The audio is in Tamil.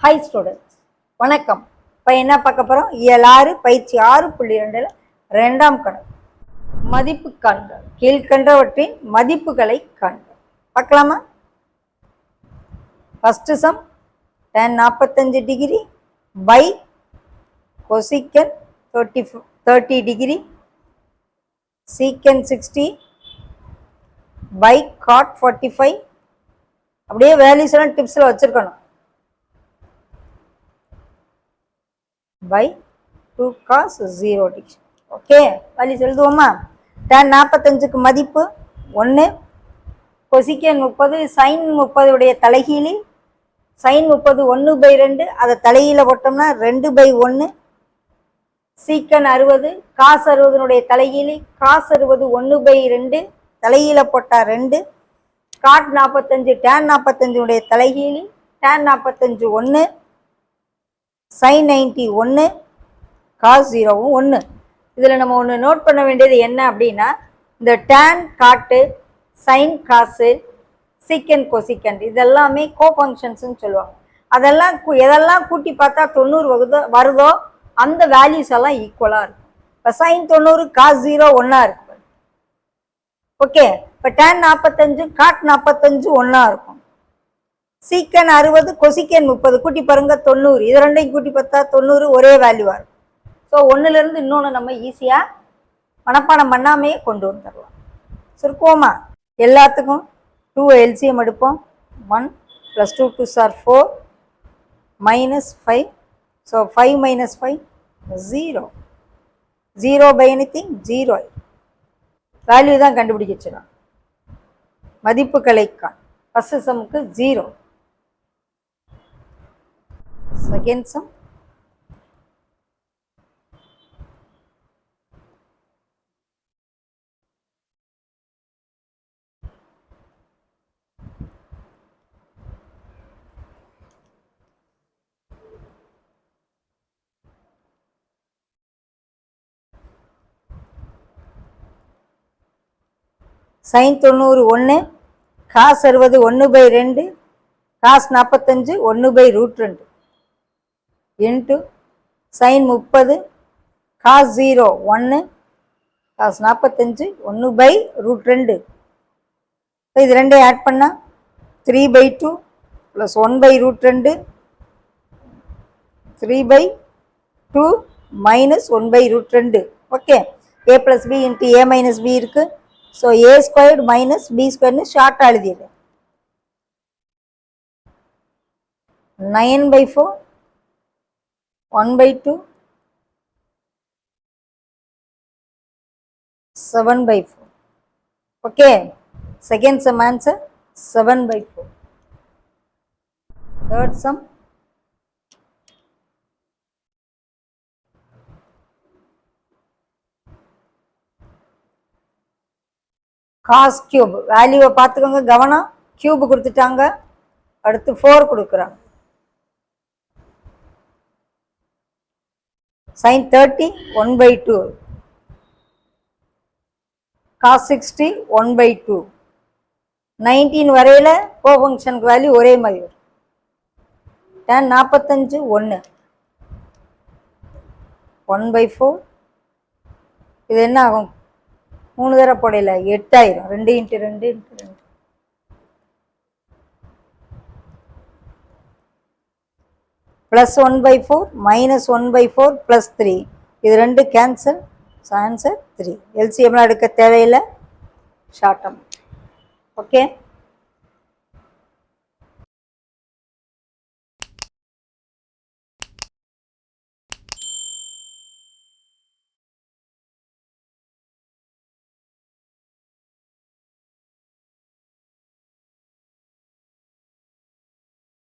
ஹை ஸ்டூடெண்ட்ஸ், வணக்கம். இப்போ என்ன பார்க்க போகிறோம்? இயல் 6 பயிற்சி 6.2 2ஆம் கணக்கு மதிப்பு காண்க. கீழ்கண்டவற்றின் மதிப்புகளை காண்க. பார்க்கலாமா? First sum tan 45 degree by cosecant 30 degree secant 60 by cot 45. அப்படியே வேல்யூஸ் எல்லாம் டிப்ஸில் வச்சுருக்கணும். by 2 cos 0 degree. Okay, values எழுதுவோமா? tan 45க்கு மதிப்பு 1, cosecant 30 sin 30 உடைய தலைகீழி sin 30 1/2, அதை தலைகீழ போட்டோம்னா 2/1, secant 60 cos 60 தலைகீழி cos 60 1/2, தலைகீழ போட்டா 2, cot 45 tan 45 தலைகீழி tan 45 1, sin 90 1, cos 0 1. இதில் நம்ம ஒன்று நோட் பண்ண வேண்டியது என்ன அப்படின்னா, இந்த tan காட்டு sin காசு secant cosecant இதெல்லாமே கோஃபங்க்ஷன்ஸ்னு சொல்லுவாங்க. அதெல்லாம் எதெல்லாம் கூட்டி பார்த்தா 90 வருதோ அந்த வேல்யூஸ் எல்லாம் ஈக்குவலாக இருக்கும். இப்போ sin 90 cos 0 ஒன்றா இருக்கு. ஓகே, இப்போ tan 45 cot 45 ஒன்றா இருக்கும். secant 60 cosecant 30 கூட்டி பாருங்க 90. இது ரெண்டையும் கூட்டி பார்த்தா 90 ஒரே வேல்யூவாக இருக்கும். ஸோ ஒன்றுலேருந்து இன்னொன்று நம்ம ஈஸியாக மனப்பாடம் பண்ணாமையே கொண்டு வந்துடலாம். சுருக்குவோமா? எல்லாத்துக்கும் 2 LCM எடுப்போம். 1 + 2 2s are 4 -5. So 5 - 5 0. 0 by anything 0. Value தான் கண்டுபிடிச்சிடலாம். மதிப்புகளை காண். First சம்முக்கு 0. Second sum sin 90 1, cos 60 1/2, cos 45 1/√2 into sin 30 cos 0 1, cos 45 1/√2. இது ரெண்டையும் ஆட் பண்ணால் 3/2 + 1/√2 3/2 - 1/√2. Okay, a + b into a - b இருக்கு. ஸோ a² - b² ஷார்ட்டாக எழுதிடுறேன். 9/4 1/2 7/4. Okay, second sum answer 7/4. Third sum cos cube. வேல்யூவை பார்த்துக்கோங்க, கவனம். கியூப் கொடுத்துட்டாங்க, அடுத்து 4 கொடுக்குறாங்க. sin 30 1/2, cos 60 1/2. 19 வரையில் கோஃபங்க்ஷனுக்கு வேல்யூ ஒரே மாதிரி வரும். tan 45 1 1/4. இது என்ன ஆகும்? 3 தடவை போடையில் 8 ஆயிரும். 2 × 2 × 2 + 1/4 - 1/4 + 3. இது ரெண்டு கேன்சல். ஆன்சர் 3. LCM எடுக்க தேவையில்லை, ஷார்ட் டேர்ம். ஓகே.